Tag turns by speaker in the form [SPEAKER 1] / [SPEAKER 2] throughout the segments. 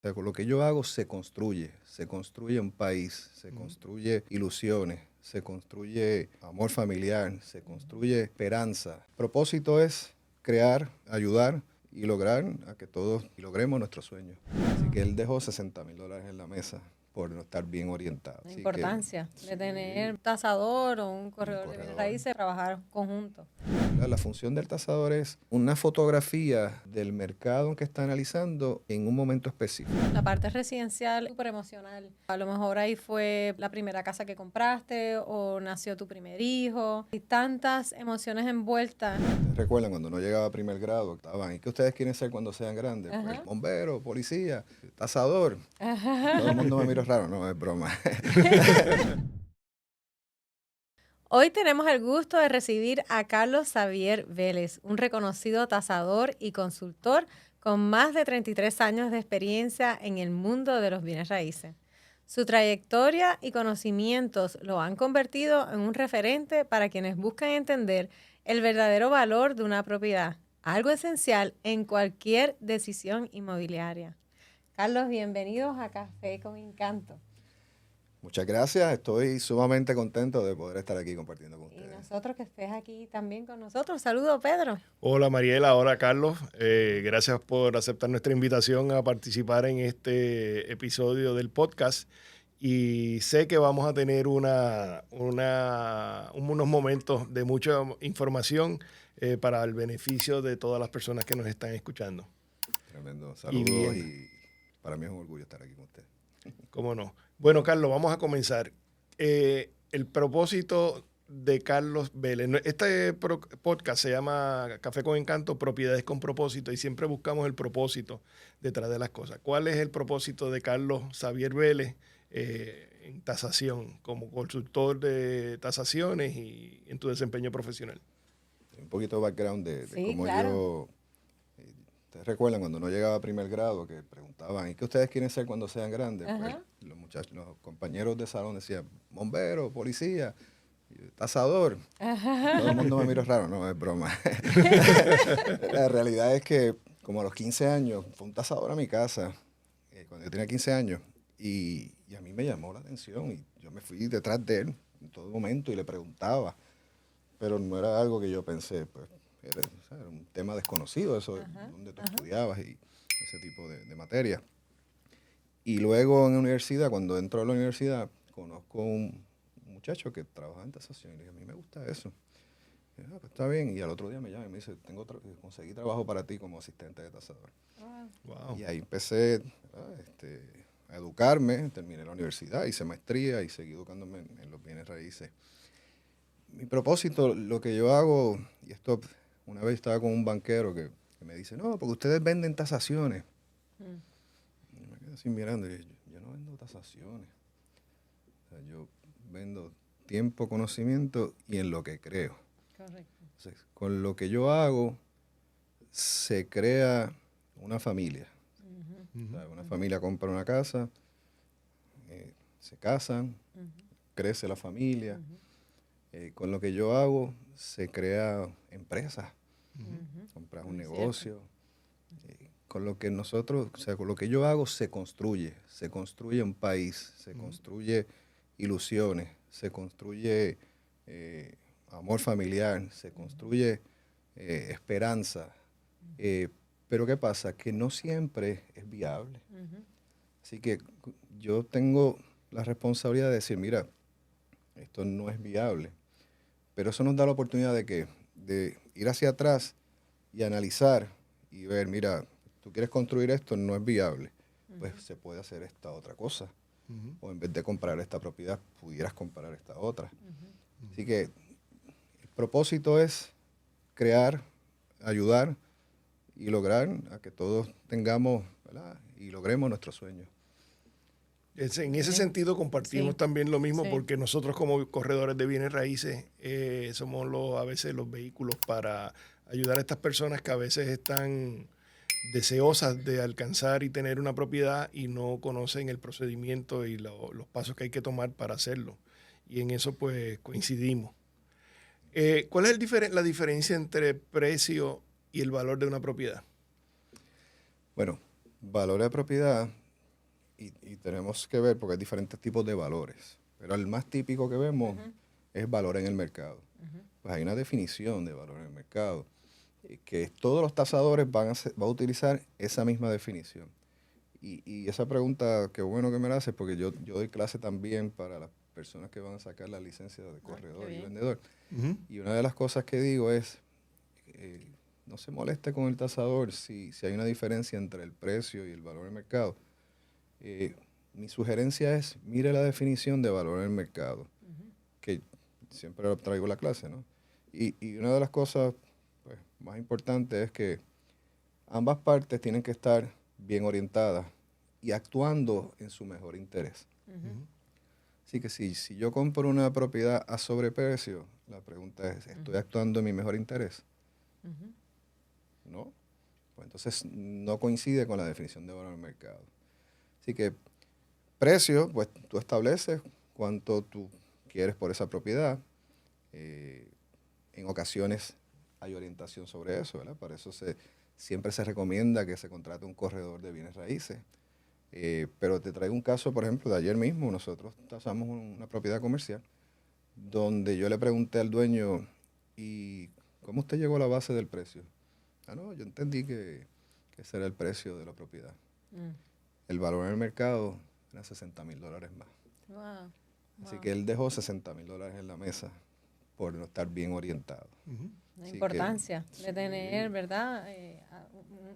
[SPEAKER 1] O sea, con lo que yo hago se construye un país, se construye ilusiones, se construye amor familiar, se construye esperanza. El propósito es crear, ayudar y lograr a que todos logremos nuestros sueños. Así que él dejó $60,000 en la mesa por no estar bien orientado.
[SPEAKER 2] La
[SPEAKER 1] Así
[SPEAKER 2] importancia
[SPEAKER 1] que,
[SPEAKER 2] de tener un tasador o un corredor de bienes
[SPEAKER 1] corredor.
[SPEAKER 2] raíces, trabajar conjuntos.
[SPEAKER 1] La función del tasador es una fotografía del mercado que está analizando en un momento específico.
[SPEAKER 2] La parte residencial es súper emocional. A lo mejor ahí fue la primera casa que compraste o nació tu primer hijo. Hay tantas emociones envueltas.
[SPEAKER 1] ¿Recuerdan cuando no llegaba a primer grado? Estaban, ¿y qué ustedes quieren ser cuando sean grandes?
[SPEAKER 2] Ajá.
[SPEAKER 1] Pues, bombero, policía, tasador.
[SPEAKER 2] Ajá.
[SPEAKER 1] Todo el mundo me mira raro, no, es broma.
[SPEAKER 2] Hoy tenemos el gusto de recibir a Carlos Xavier Vélez, un reconocido tasador y consultor con más de 33 años de experiencia en el mundo de los bienes raíces. Su trayectoria y conocimientos lo han convertido en un referente para quienes buscan entender el verdadero valor de una propiedad, algo esencial en cualquier decisión inmobiliaria. Carlos, bienvenidos a Café con Encanto.
[SPEAKER 1] Muchas gracias, estoy sumamente contento de poder estar aquí compartiendo con
[SPEAKER 2] Y
[SPEAKER 1] ustedes.
[SPEAKER 2] nosotros que estés aquí también con nosotros. Saludos, Pedro.
[SPEAKER 3] Hola Mariela, hola Carlos. Gracias por aceptar nuestra invitación a participar en este episodio del podcast. Y sé que vamos a tener unos momentos de mucha información para el beneficio de todas las personas que nos están escuchando.
[SPEAKER 1] Tremendo, saludos y para mí es un orgullo estar aquí con ustedes.
[SPEAKER 3] ¿Cómo no? Bueno, Carlos, vamos a comenzar. El propósito de Carlos Vélez. Este podcast se llama Café con Encanto, Propiedades con Propósito, y siempre buscamos el propósito detrás de las cosas. ¿Cuál es el propósito de Carlos Xavier Vélez en tasación, como consultor de tasaciones y en tu desempeño profesional?
[SPEAKER 1] Un poquito de background de
[SPEAKER 2] Sí,
[SPEAKER 1] cómo
[SPEAKER 2] claro.
[SPEAKER 1] ¿Ustedes recuerdan cuando no llegaba a primer grado que preguntaban, ¿y qué ustedes quieren ser cuando sean grandes? Pues,
[SPEAKER 2] Ajá.
[SPEAKER 1] los compañeros de salón decían, bombero, policía, tasador. Todo el mundo me mira raro, no, es broma. La realidad es que como a los 15 años fue un tasador a mi casa, cuando yo tenía 15 años, y a mí me llamó la atención y yo me fui detrás de él en todo momento y le preguntaba, pero no era algo que yo pensé, pues era un tema desconocido, eso de dónde tú estudiabas y ese tipo de materia. Y luego en la universidad, cuando entro a la universidad, conozco un muchacho que trabaja en tasación y le dije, a mí me gusta eso. Y dije, pues está bien. Y al otro día me llama y me dice, conseguí trabajo para ti como asistente de tasador.
[SPEAKER 3] Wow.
[SPEAKER 1] Y ahí empecé a educarme, terminé la universidad, hice maestría y seguí educándome en los bienes raíces. Mi propósito, lo que yo hago, y esto una vez estaba con un banquero que me dice, no, porque ustedes venden tasaciones. Y me quedé así mirando y yo no vendo tasaciones. O sea, yo vendo tiempo, conocimiento y en lo que creo.
[SPEAKER 2] Correcto.
[SPEAKER 1] Entonces, con lo que yo hago, se crea una familia. O sea, una familia compra una casa, se casan, crece la familia. Con lo que yo hago, se crea empresas, compras un negocio. Con lo que nosotros, o sea, con lo que yo hago, se construye un país, se construye ilusiones, se construye amor familiar, se construye esperanza. Pero ¿qué pasa? Que no siempre es viable. Así que yo tengo la responsabilidad de decir, mira, esto no es viable. Pero eso nos da la oportunidad de ir hacia atrás y analizar y ver, mira, tú quieres construir esto, no es viable. Pues se puede hacer esta otra cosa. O en vez de comprar esta propiedad, pudieras comprar esta otra. Así que el propósito es crear, ayudar y lograr a que todos tengamos, ¿verdad? Y logremos nuestros sueños.
[SPEAKER 3] En ese sentido compartimos también lo mismo, porque nosotros como corredores de bienes raíces somos a veces los vehículos para ayudar a estas personas que a veces están deseosas de alcanzar y tener una propiedad y no conocen el procedimiento y los pasos que hay que tomar para hacerlo. Y en eso pues coincidimos. ¿Cuál es la diferencia entre precio y el valor de una propiedad?
[SPEAKER 1] Bueno, valor de propiedad y tenemos que ver, porque hay diferentes tipos de valores, pero el más típico que vemos es valor en el mercado. Pues hay una definición de valor en el mercado, que todos los tasadores van a utilizar esa misma definición. Y esa pregunta, qué bueno que me la haces, porque yo doy clase también para las personas que van a sacar la licencia de corredor y vendedor. Y una de las cosas que digo es, no se moleste con el tasador si hay una diferencia entre el precio y el valor del mercado. Mi sugerencia es, mire la definición de valor en el mercado, que siempre lo traigo a la clase, ¿no? Y una de las cosas pues, más importantes es que ambas partes tienen que estar bien orientadas y actuando en su mejor interés. Así que si yo compro una propiedad a sobreprecio, la pregunta es, ¿estoy actuando en mi mejor interés? ¿No? Pues entonces no coincide con la definición de valor del mercado. Así que precio, pues tú estableces cuánto tú quieres por esa propiedad. En ocasiones hay orientación sobre eso, ¿verdad? Para eso siempre se recomienda que se contrate un corredor de bienes raíces. Pero te traigo un caso, por ejemplo, de ayer mismo. Nosotros tasamos una propiedad comercial donde yo le pregunté al dueño, ¿y cómo usted llegó a la base del precio? No, yo entendí que ese era el precio de la propiedad. El valor en el mercado era $60,000 más.
[SPEAKER 2] Wow.
[SPEAKER 1] Así que él dejó $60,000 en la mesa por no estar bien orientado.
[SPEAKER 2] La importancia de tener, ¿verdad?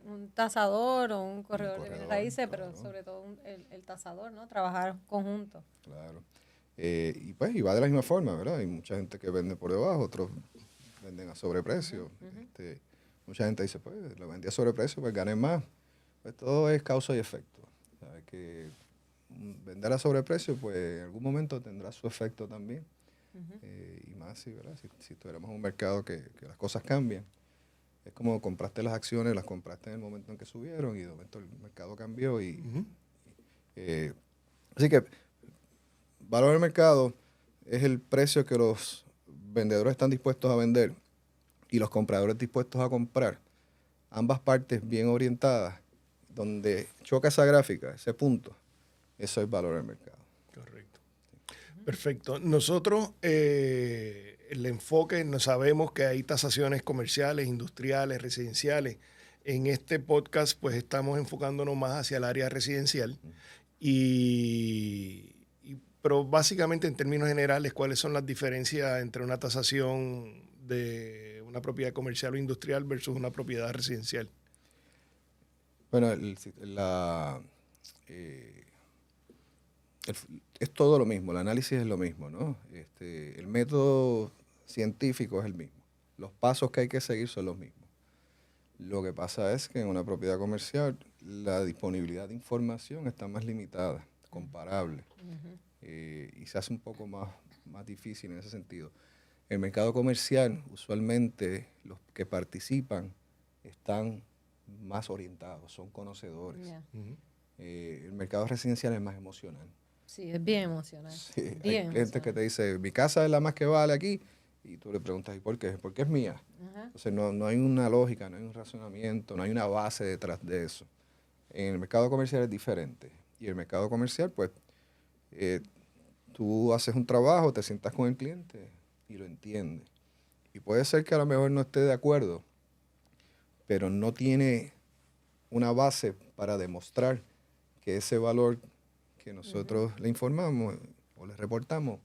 [SPEAKER 2] Un tasador o un corredor de bienes raíces, claro. Pero sobre todo el tasador, ¿no? Trabajar conjunto.
[SPEAKER 1] Claro. Y va de la misma forma, ¿verdad? Hay mucha gente que vende por debajo, otros venden a sobreprecio. Mucha gente dice, pues, lo vendí a sobreprecio, pues gané más. Pues todo es causa y efecto. ¿Sabes? Que vender a sobreprecio, pues en algún momento tendrá su efecto también. Y más si, ¿verdad? Si tuviéramos un mercado que las cosas cambian. Es como compraste las acciones, las compraste en el momento en que subieron y de momento el mercado cambió. Así que valor del mercado es el precio que los vendedores están dispuestos a vender y los compradores dispuestos a comprar. Ambas partes bien orientadas, donde choca esa gráfica, ese punto, eso es valor del mercado.
[SPEAKER 3] Correcto. Perfecto. Nosotros, el enfoque, no sabemos que hay tasaciones comerciales, industriales, residenciales. En este podcast, pues estamos enfocándonos más hacia el área residencial. Pero básicamente, en términos generales, ¿cuáles son las diferencias entre una tasación de una propiedad comercial o industrial versus una propiedad residencial?
[SPEAKER 1] Bueno, es todo lo mismo, el análisis es lo mismo, ¿no? El método científico es el mismo. Los pasos que hay que seguir son los mismos. Lo que pasa es que en una propiedad comercial la disponibilidad de información está más limitada, comparable, y se hace un poco más difícil en ese sentido. En el mercado comercial, usualmente los que participan están más orientados, son conocedores. El mercado residencial es más emocional.
[SPEAKER 2] Sí, es bien emocional.
[SPEAKER 1] Sí, hay clientes que te dicen, mi casa es la más que vale aquí, y tú le preguntas, ¿y por qué? Porque es mía. Entonces no hay una lógica, no hay un razonamiento, no hay una base detrás de eso. En el mercado comercial es diferente. Y el mercado comercial, pues, tú haces un trabajo, te sientas con el cliente y lo entiende. Y puede ser que a lo mejor no esté de acuerdo, pero no tiene una base para demostrar que ese valor que nosotros le informamos o le reportamos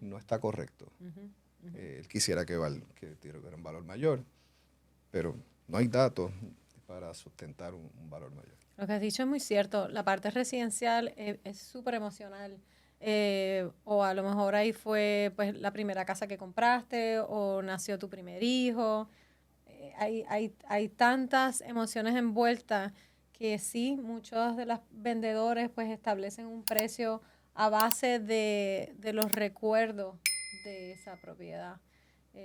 [SPEAKER 1] no está correcto. Él quisiera que tuviera un valor mayor, pero no hay datos para sustentar un valor mayor.
[SPEAKER 2] Lo que has dicho es muy cierto. La parte residencial es súper emocional. O a lo mejor ahí fue pues la primera casa que compraste o nació tu primer hijo. Hay tantas emociones envueltas que sí, muchos de los vendedores pues establecen un precio a base de los recuerdos de esa propiedad.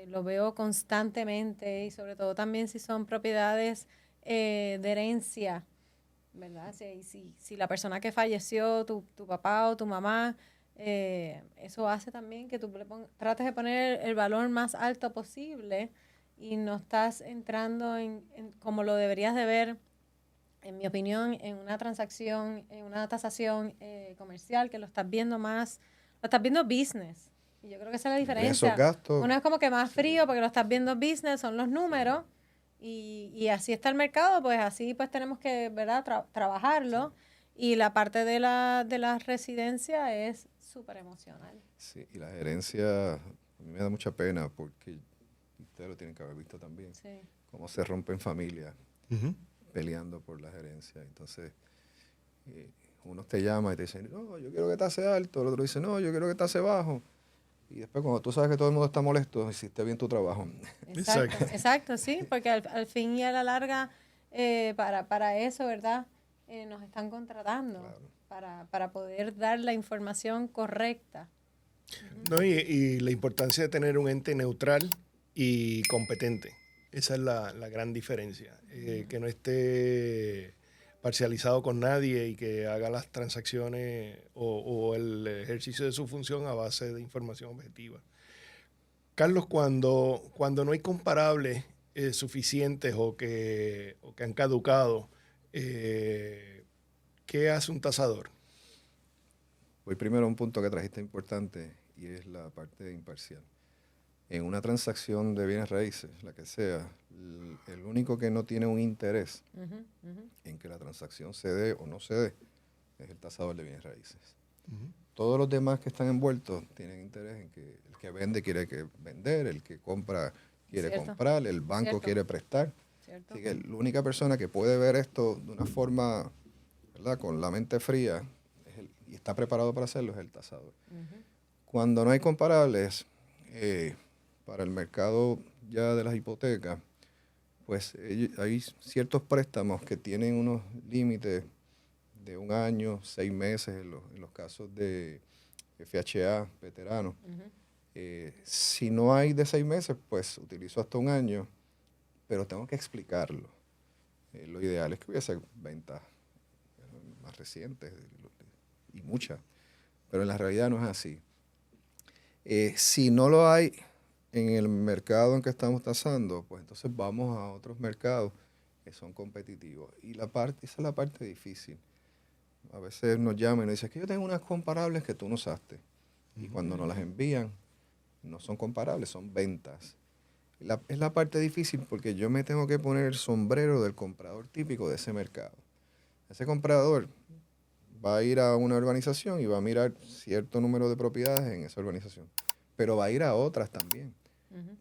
[SPEAKER 2] Lo veo constantemente y sobre todo también si son propiedades de herencia, ¿verdad? Si la persona que falleció, tu papá o tu mamá, eso hace también que tú trates de poner el valor más alto posible y no estás entrando en como lo deberías de ver en mi opinión, en una transacción, en una tasación comercial, que lo estás viendo business. Y yo creo que esa es la diferencia.
[SPEAKER 1] Esos gastos.
[SPEAKER 2] Uno es como que más frío porque lo estás viendo business, son los números. Y así está el mercado, pues así pues tenemos que, ¿verdad?, trabajarlo. Y la parte de la residencia es súper emocional.
[SPEAKER 1] Sí, y la gerencia, a mí me da mucha pena porque ustedes lo tienen que haber visto también,
[SPEAKER 2] Sí.
[SPEAKER 1] cómo se rompen familias peleando por la gerencia. Entonces, uno te llama y te dice, no, yo quiero que tase alto, el otro dice, no, yo quiero que tase bajo. Y después cuando tú sabes que todo el mundo está molesto, hiciste bien tu trabajo.
[SPEAKER 2] Exacto, sí, porque al fin y a la larga, para eso, ¿verdad? Nos están contratando, claro, para poder dar la información correcta.
[SPEAKER 3] No, y la importancia de tener un ente neutral y competente. Esa es la gran diferencia. Que no esté parcializado con nadie y que haga las transacciones o el ejercicio de su función a base de información objetiva. Carlos, cuando no hay comparables suficientes o que han caducado, ¿qué hace un tasador?
[SPEAKER 1] Voy primero a un punto que trajiste importante y es la parte imparcial. En una transacción de bienes raíces, la que sea, el único que no tiene un interés en que la transacción se dé o no se dé es el tasador de bienes raíces. Todos los demás que están envueltos tienen interés en que el que vende quiere vender, el que compra quiere comprar, el banco quiere prestar. Así que la única persona que puede ver esto de una forma, ¿verdad?, con la mente fría y está preparado para hacerlo es el tasador. Cuando no hay comparables, para el mercado ya de las hipotecas, pues hay ciertos préstamos que tienen unos límites de 1 año, 6 meses en los casos de FHA, veteranos. Si no hay de 6 meses, pues utilizo hasta 1 año, pero tengo que explicarlo. Lo ideal es que hubiese ventas más recientes y muchas, pero en la realidad no es así. Si no lo hay en el mercado en que estamos tasando, pues entonces vamos a otros mercados que son competitivos. Y esa es la parte difícil. A veces nos llaman y nos dicen que yo tengo unas comparables que tú no usaste. Y cuando nos las envían, no son comparables, son ventas. Es la parte difícil porque yo me tengo que poner el sombrero del comprador típico de ese mercado. Ese comprador va a ir a una urbanización y va a mirar cierto número de propiedades en esa urbanización, pero va a ir a otras también,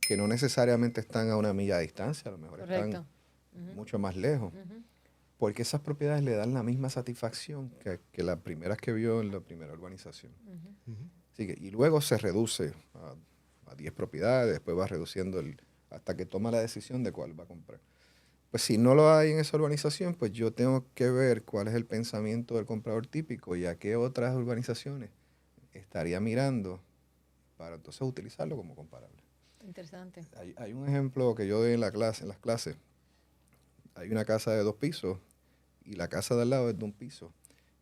[SPEAKER 1] que no necesariamente están a 1 milla de distancia, a lo mejor están mucho más lejos, porque esas propiedades le dan la misma satisfacción que las primeras que vio en la primera urbanización. Así que, y luego se reduce a 10 propiedades, después va reduciendo hasta que toma la decisión de cuál va a comprar. Pues si no lo hay en esa urbanización, pues yo tengo que ver cuál es el pensamiento del comprador típico y a qué otras urbanizaciones estaría mirando para entonces utilizarlo como comparable.
[SPEAKER 2] Interesante.
[SPEAKER 1] Hay un ejemplo que yo doy en las clases. Hay una casa de 2 pisos y la casa de al lado es de 1 piso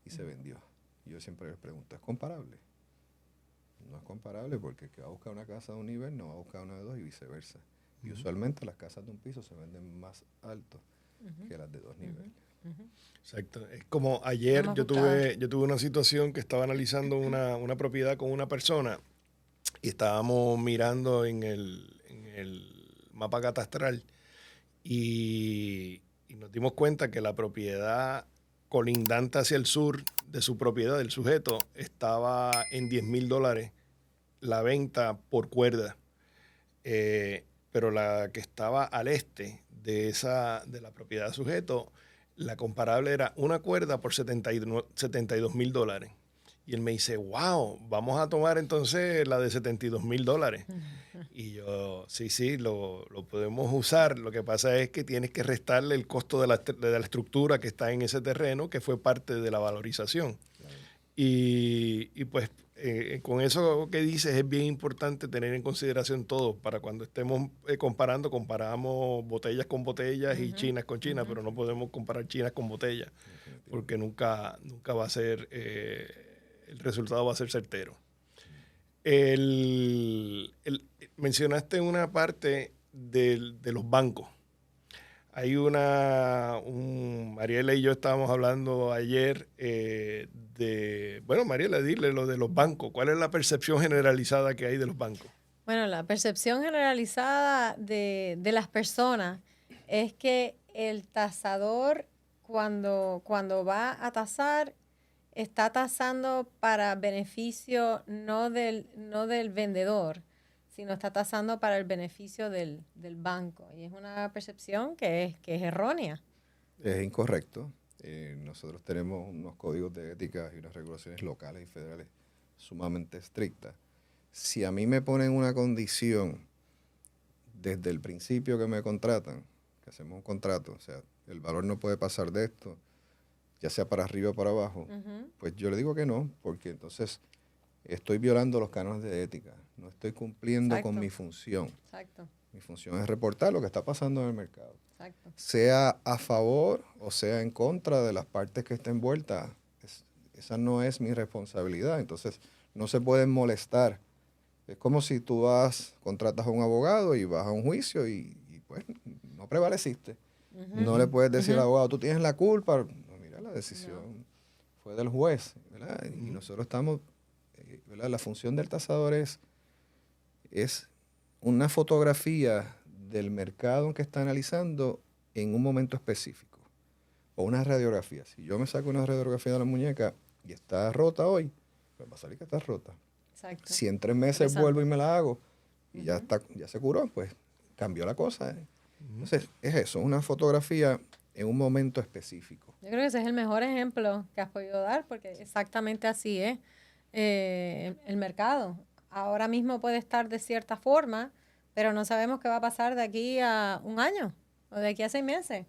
[SPEAKER 1] y se vendió. Yo siempre les pregunto, ¿es comparable? No es comparable porque el que va a buscar una casa de 1 nivel no va a buscar una de 2 y viceversa. Y usualmente las casas de 1 piso se venden más alto que las de 2 niveles.
[SPEAKER 3] Exacto. Es como ayer yo tuve una situación que estaba analizando una propiedad con una persona y estábamos mirando en el mapa catastral y nos dimos cuenta que la propiedad colindante hacia el sur de su propiedad, del sujeto, estaba en $10,000 la venta por cuerda. Pero la que estaba al este de la propiedad del sujeto, la comparable era una cuerda por $72,000. Y él me dice, wow, vamos a tomar entonces la de $72,000. Y yo, sí, lo podemos usar. Lo que pasa es que tienes que restarle el costo de la estructura que está en ese terreno, que fue parte de la valorización. Claro. Y pues con eso que dices es bien importante tener en consideración todo. Para cuando estemos comparamos botellas con botellas y chinas con chinas, pero no podemos comparar chinas con botellas porque nunca va a ser, el resultado va a ser certero. Mencionaste una parte de los bancos. Hay Mariela y yo estábamos hablando ayer bueno, Mariela, dile lo de los bancos. ¿Cuál es la percepción generalizada que hay de los bancos?
[SPEAKER 2] Bueno, la percepción generalizada de las personas es que el tasador cuando va a tasar está tasando para beneficio no del vendedor, sino está tasando para el beneficio del banco. Y es una percepción que es errónea.
[SPEAKER 1] Es incorrecto. Nosotros tenemos unos códigos de ética y unas regulaciones locales y federales sumamente estrictas. Si a mí me ponen una condición desde el principio que me contratan, que hacemos un contrato, o sea, el valor no puede pasar de esto, ya sea para arriba o para abajo, pues yo le digo que no, porque entonces estoy violando los cánones de ética, no estoy cumpliendo con mi función.
[SPEAKER 2] Exacto.
[SPEAKER 1] Mi función es reportar lo que está pasando en el mercado.
[SPEAKER 2] Exacto.
[SPEAKER 1] Sea a favor o sea en contra de las partes que estén envueltas, esa no es mi responsabilidad, entonces no se pueden molestar. Es como si tú contratas a un abogado y vas a un juicio y pues no prevaleciste. No le puedes decir al abogado, tú tienes la culpa. No, mira, la decisión fue del juez, ¿verdad? Y nosotros estamos, ¿verdad? La función del tasador es una fotografía del mercado que está analizando en un momento específico. O una radiografía. Si yo me saco una radiografía de la muñeca y está rota hoy, pues va a salir que está rota.
[SPEAKER 2] Exacto.
[SPEAKER 1] Si en 3 meses vuelvo y me la hago y ya se curó, pues cambió la cosa. Entonces, es eso, una fotografía en un momento específico.
[SPEAKER 2] Yo creo que ese es el mejor ejemplo que has podido dar, porque exactamente así es el mercado. Ahora mismo puede estar de cierta forma, pero no sabemos qué va a pasar de aquí a un año o de aquí a 6 meses,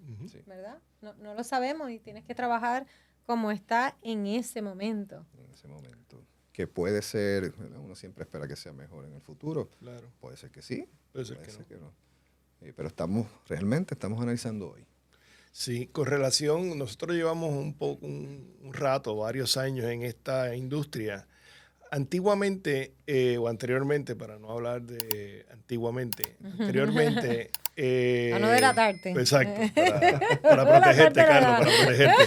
[SPEAKER 2] ¿verdad? No lo sabemos y tienes que trabajar como está en ese momento.
[SPEAKER 1] En ese momento. Que puede ser, ¿verdad? Uno siempre espera que sea mejor en el futuro.
[SPEAKER 3] Claro.
[SPEAKER 1] Puede ser que sí,
[SPEAKER 3] puede ser que no.
[SPEAKER 1] Pero realmente estamos analizando hoy.
[SPEAKER 3] Sí, con relación, nosotros llevamos un rato, varios años en esta industria. Antiguamente, o anteriormente, para no hablar de antiguamente, anteriormente...
[SPEAKER 2] a no delatarte.
[SPEAKER 3] Exacto, para protegerte, Carlos, para protegerte.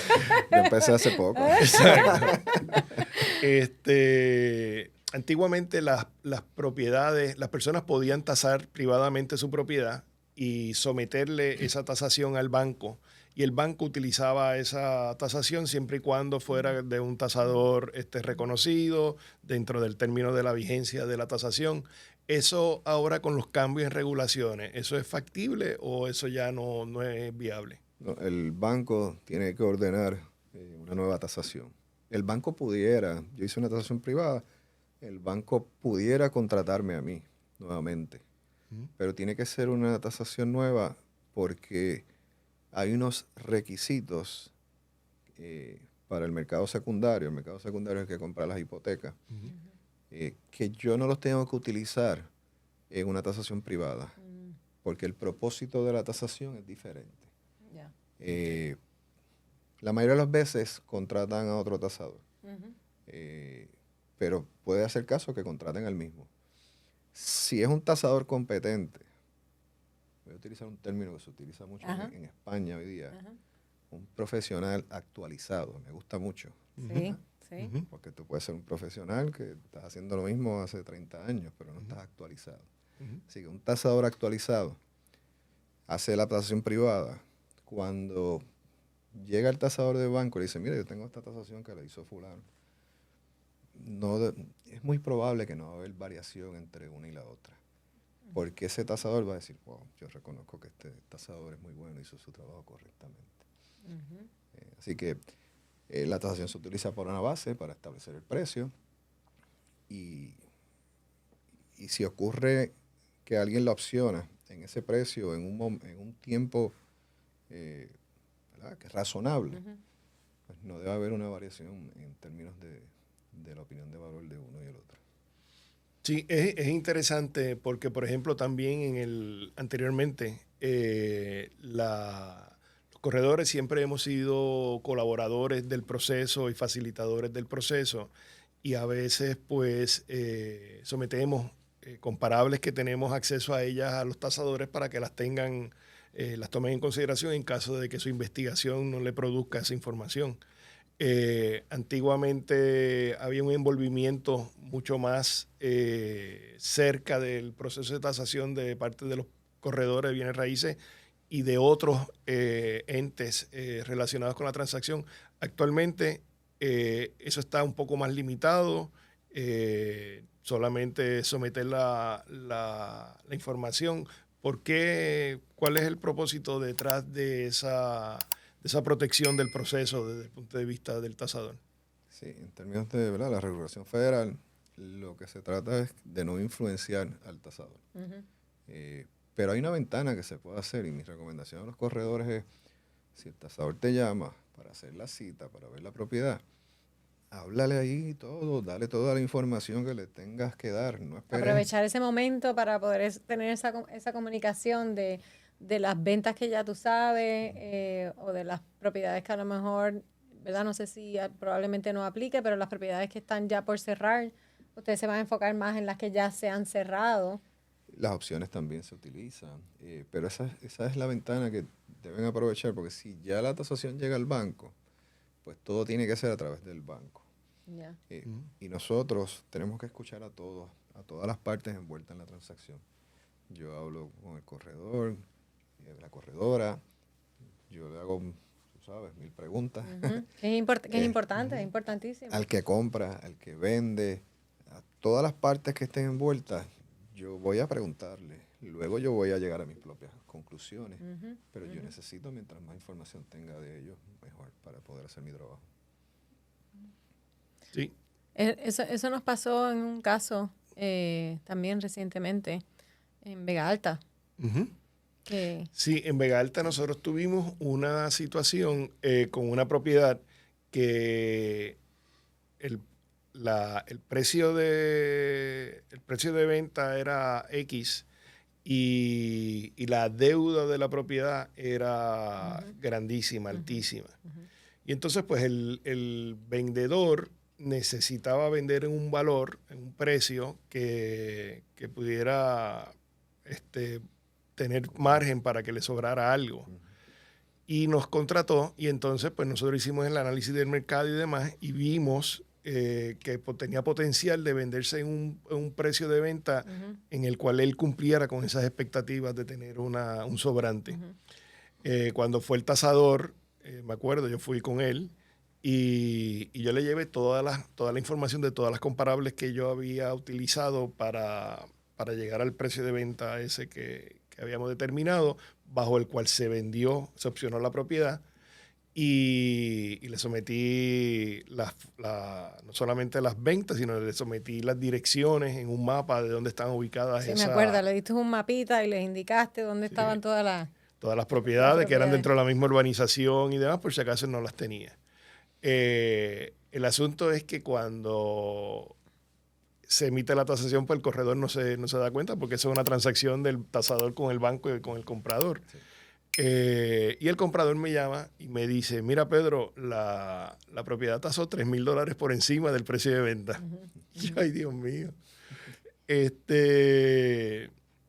[SPEAKER 1] Yo empecé hace poco.
[SPEAKER 3] Exacto. Antiguamente las propiedades, las personas podían tasar privadamente su propiedad y someterle esa tasación al banco. Y el banco utilizaba esa tasación siempre y cuando fuera de un tasador reconocido dentro del término de la vigencia de la tasación. ¿Eso ahora con los cambios en regulaciones, eso es factible o eso ya no es viable?
[SPEAKER 1] No, el banco tiene que ordenar una nueva tasación. El banco pudiera, yo hice una tasación privada, el banco pudiera contratarme a mí nuevamente, pero tiene que ser una tasación nueva porque hay unos requisitos para el mercado secundario. El mercado secundario es el que compra las hipotecas, que yo no los tengo que utilizar en una tasación privada, porque el propósito de la tasación es diferente. La mayoría de las veces contratan a otro tasador, pero puede hacer caso que contraten al mismo. Si es un tasador competente, voy a utilizar un término que se utiliza mucho en España hoy día, un profesional actualizado, me gusta mucho.
[SPEAKER 2] Sí, sí.
[SPEAKER 1] Porque tú puedes ser un profesional que estás haciendo lo mismo hace 30 años, pero no estás actualizado. Así que un tasador actualizado hace la tasación privada. Cuando llega el tasador del banco y le dice, mira, yo tengo esta tasación que la hizo fulano, es muy probable que no va a haber variación entre una y la otra. Porque ese tasador va a decir, wow, yo reconozco que este tasador es muy bueno, hizo su trabajo correctamente. Así que la tasación se utiliza por una base para establecer el precio. Y si ocurre que alguien la opciona en ese precio, en un tiempo ¿verdad? Que es razonable, pues no debe haber una variación en términos de la opinión de valor de uno y el otro.
[SPEAKER 3] Sí, es interesante porque, por ejemplo, también anteriormente los corredores siempre hemos sido colaboradores del proceso y facilitadores del proceso y a veces pues sometemos comparables que tenemos acceso a ellas a los tasadores para que las tengan las tomen en consideración en caso de que su investigación no le produzca esa información. Antiguamente había un envolvimiento mucho más cerca del proceso de tasación de parte de los corredores de bienes raíces y de otros entes relacionados con la transacción. Actualmente eso está un poco más limitado. Solamente someter la información. ¿Cuál es el propósito detrás de esa protección del proceso desde el punto de vista del tasador?
[SPEAKER 1] Sí, en términos de, ¿verdad?, la regulación federal, lo que se trata es de no influenciar al tasador. Pero hay una ventana que se puede hacer, y mi recomendación a los corredores es, si el tasador te llama para hacer la cita, para ver la propiedad, háblale ahí todo, dale toda la información que le tengas que dar. No esperes.
[SPEAKER 2] Aprovechar ese momento para poder tener esa comunicación de las ventas que ya tú sabes o de las propiedades que a lo mejor, ¿verdad? No sé si probablemente no aplique, pero las propiedades que están ya por cerrar, ustedes se van a enfocar más en las que ya se han cerrado.
[SPEAKER 1] Las opciones también se utilizan, pero esa es la ventana que deben aprovechar, porque si ya la tasación llega al banco, pues todo tiene que ser a través del banco.
[SPEAKER 2] Yeah.
[SPEAKER 1] Y nosotros tenemos que escuchar a todas las partes envueltas en la transacción. Yo hablo con el corredor, la corredora, yo le hago, tú sabes, 1000 preguntas.
[SPEAKER 2] Que es importante, es importantísimo.
[SPEAKER 1] Al que compra, al que vende, a todas las partes que estén envueltas, yo voy a preguntarle. Luego yo voy a llegar a mis propias conclusiones, pero yo necesito, mientras más información tenga de ellos, mejor para poder hacer mi trabajo.
[SPEAKER 3] Sí.
[SPEAKER 2] Eso nos pasó en un caso también recientemente en Vega Alta.
[SPEAKER 3] Sí, en Vega Alta nosotros tuvimos una situación con una propiedad que el precio de venta era X y la deuda de la propiedad era grandísima, altísima. Y entonces pues el vendedor necesitaba vender en un valor, en un precio que pudiera tener margen para que le sobrara algo. Y nos contrató y entonces pues nosotros hicimos el análisis del mercado y demás y vimos que tenía potencial de venderse en un precio de venta en el cual él cumpliera con esas expectativas de tener un sobrante. Cuando fue el tasador, me acuerdo, yo fui con él y yo le llevé toda la información de todas las comparables que yo había utilizado para llegar al precio de venta ese que habíamos determinado, bajo el cual se opcionó la propiedad. Y le sometí no solamente las ventas, sino le sometí las direcciones en un mapa de dónde estaban ubicadas
[SPEAKER 2] esas. Sí, me acuerdo, le diste un mapita y les indicaste dónde estaban todas las
[SPEAKER 3] propiedades que eran dentro de la misma urbanización y demás, por si acaso no las tenía. El asunto es que cuando se emite la tasación, pues el corredor no se da cuenta, porque eso es una transacción del tasador con el banco y con el comprador. Sí. Y el comprador me llama y me dice, mira Pedro, la propiedad tasó $3,000 por encima del precio de venta. Yo, ay Dios mío.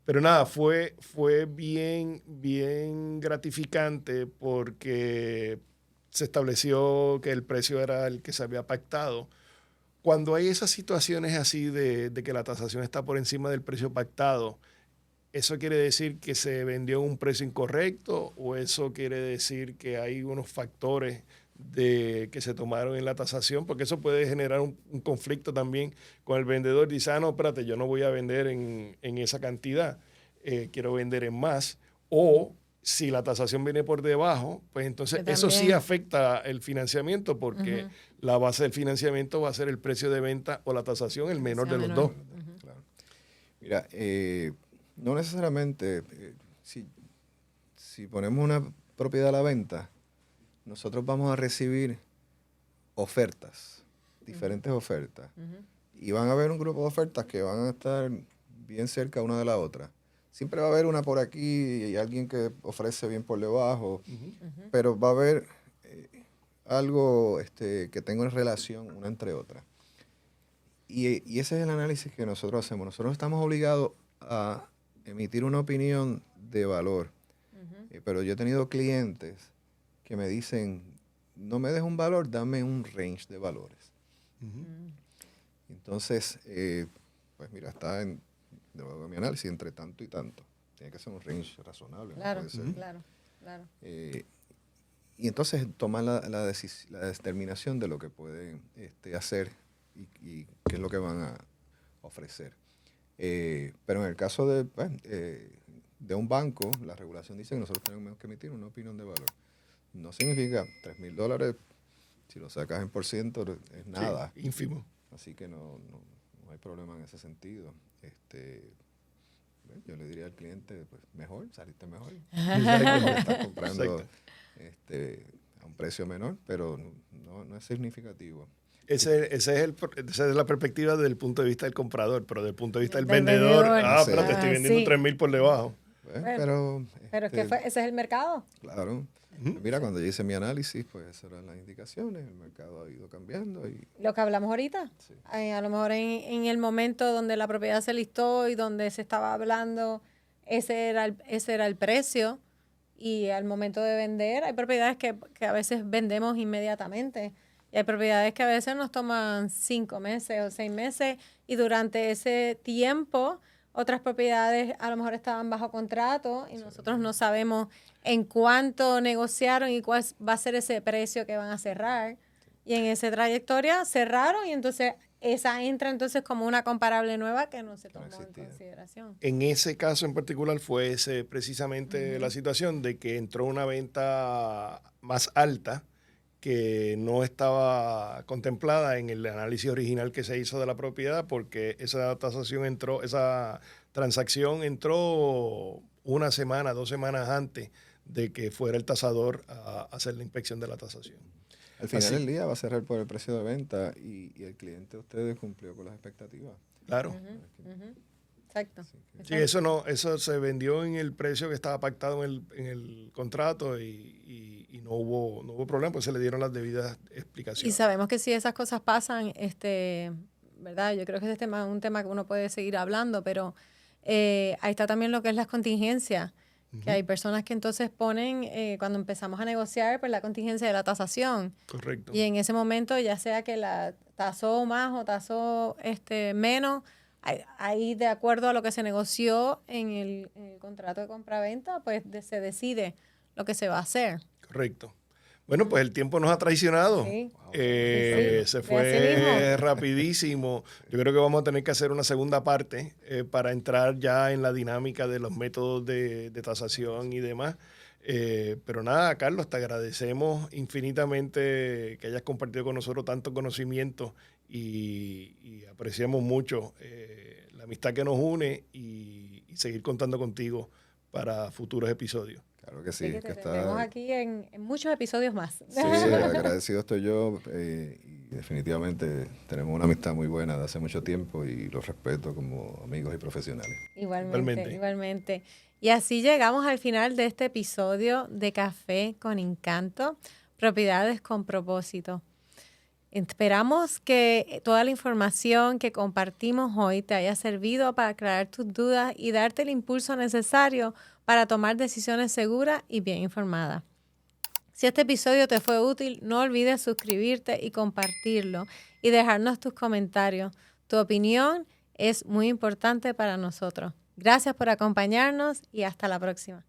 [SPEAKER 3] Pero nada, fue bien gratificante porque se estableció que el precio era el que se había pactado. Cuando hay esas situaciones así de que la tasación está por encima del precio pactado, ¿eso quiere decir que se vendió a un precio incorrecto o eso quiere decir que hay unos factores que se tomaron en la tasación? Porque eso puede generar un conflicto también con el vendedor. Dice, no, espérate, yo no voy a vender en esa cantidad, quiero vender en más. O si la tasación viene por debajo, pues entonces eso sí afecta el financiamiento porque la base del financiamiento va a ser el precio de venta o la tasación, el menor de los dos.
[SPEAKER 1] Claro. Mira, no necesariamente, si ponemos una propiedad a la venta, nosotros vamos a recibir ofertas, diferentes ofertas. Y van a haber un grupo de ofertas que van a estar bien cerca una de la otra. Siempre va a haber una por aquí y alguien que ofrece bien por debajo, pero va a haber algo que tenga una relación una entre otras. Y ese es el análisis que nosotros hacemos. Nosotros estamos obligados a emitir una opinión de valor Pero yo he tenido clientes que me dicen, no me des un valor, dame un range de valores. Entonces, pues mira, está en mi análisis entre tanto y tanto. Tiene que ser un range razonable.
[SPEAKER 2] Claro,
[SPEAKER 1] ¿no? Puede ser.
[SPEAKER 2] claro.
[SPEAKER 1] Y entonces toman la determinación de lo que pueden hacer y qué es lo que van a ofrecer. Pero en el caso de un banco, la regulación dice que nosotros tenemos que emitir una opinión de valor. No significa $3,000, si lo sacas en por ciento, es nada.
[SPEAKER 3] Sí, ínfimo.
[SPEAKER 1] Así que no hay problema en ese sentido. Yo le diría al cliente, pues mejor, saliste mejor. Estás comprando a un precio menor, pero no es significativo.
[SPEAKER 3] Esa es la perspectiva desde el punto de vista del comprador, pero desde el punto de vista del vendedor, pero te estoy vendiendo $3,000 por debajo.
[SPEAKER 2] Pero es que ese es el mercado.
[SPEAKER 1] Claro. Mira, cuando yo hice mi análisis, pues esas eran las indicaciones, el mercado ha ido cambiando.
[SPEAKER 2] Lo que hablamos ahorita, sí. A lo mejor en el momento donde la propiedad se listó y donde se estaba hablando, ese era el precio, y al momento de vender, hay propiedades que a veces vendemos inmediatamente, y hay propiedades que a veces nos toman 5 meses o 6 meses, y durante ese tiempo otras propiedades a lo mejor estaban bajo contrato y nosotros no sabemos en cuánto negociaron y cuál va a ser ese precio que van a cerrar. Y en esa trayectoria cerraron y entonces esa entra entonces como una comparable nueva que no se tomó en consideración.
[SPEAKER 3] En ese caso en particular fue precisamente la situación de que entró una venta más alta que no estaba contemplada en el análisis original que se hizo de la propiedad, porque esa transacción entró 1 semana, 2 semanas antes de que fuera el tasador a hacer la inspección de la tasación.
[SPEAKER 1] Al final del día va a cerrar por el precio de venta y el cliente de ustedes cumplió con las expectativas.
[SPEAKER 3] Claro.
[SPEAKER 2] Exacto.
[SPEAKER 3] Sí, eso se vendió en el precio que estaba pactado en el contrato y no hubo problema, pues se le dieron las debidas explicaciones.
[SPEAKER 2] Y sabemos que si esas cosas pasan, ¿verdad? Yo creo que ese es un tema que uno puede seguir hablando, pero ahí está también lo que es las contingencias, que hay personas que entonces ponen, cuando empezamos a negociar, pues la contingencia de la tasación.
[SPEAKER 3] Correcto.
[SPEAKER 2] Y en ese momento, ya sea que la tasó más o tasó menos, ahí de acuerdo a lo que se negoció en el contrato de compraventa, pues se decide lo que se va a hacer.
[SPEAKER 3] Correcto. Bueno, pues el tiempo nos ha traicionado.
[SPEAKER 2] Sí.
[SPEAKER 3] Se fue rapidísimo. Yo creo que vamos a tener que hacer una segunda parte para entrar ya en la dinámica de los métodos de tasación y demás. Pero nada, Carlos, te agradecemos infinitamente que hayas compartido con nosotros tanto conocimiento y apreciamos mucho la amistad que nos une y seguir contando contigo para futuros episodios.
[SPEAKER 1] Claro que sí.
[SPEAKER 2] Que te tenemos aquí en muchos episodios más.
[SPEAKER 1] Sí, agradecido estoy yo y definitivamente tenemos una amistad muy buena de hace mucho tiempo y los respeto como amigos y profesionales.
[SPEAKER 2] Igualmente. Y así llegamos al final de este episodio de Café con Encanto, Propiedades con Propósito. Esperamos que toda la información que compartimos hoy te haya servido para aclarar tus dudas y darte el impulso necesario para tomar decisiones seguras y bien informadas. Si este episodio te fue útil, no olvides suscribirte y compartirlo y dejarnos tus comentarios. Tu opinión es muy importante para nosotros. Gracias por acompañarnos y hasta la próxima.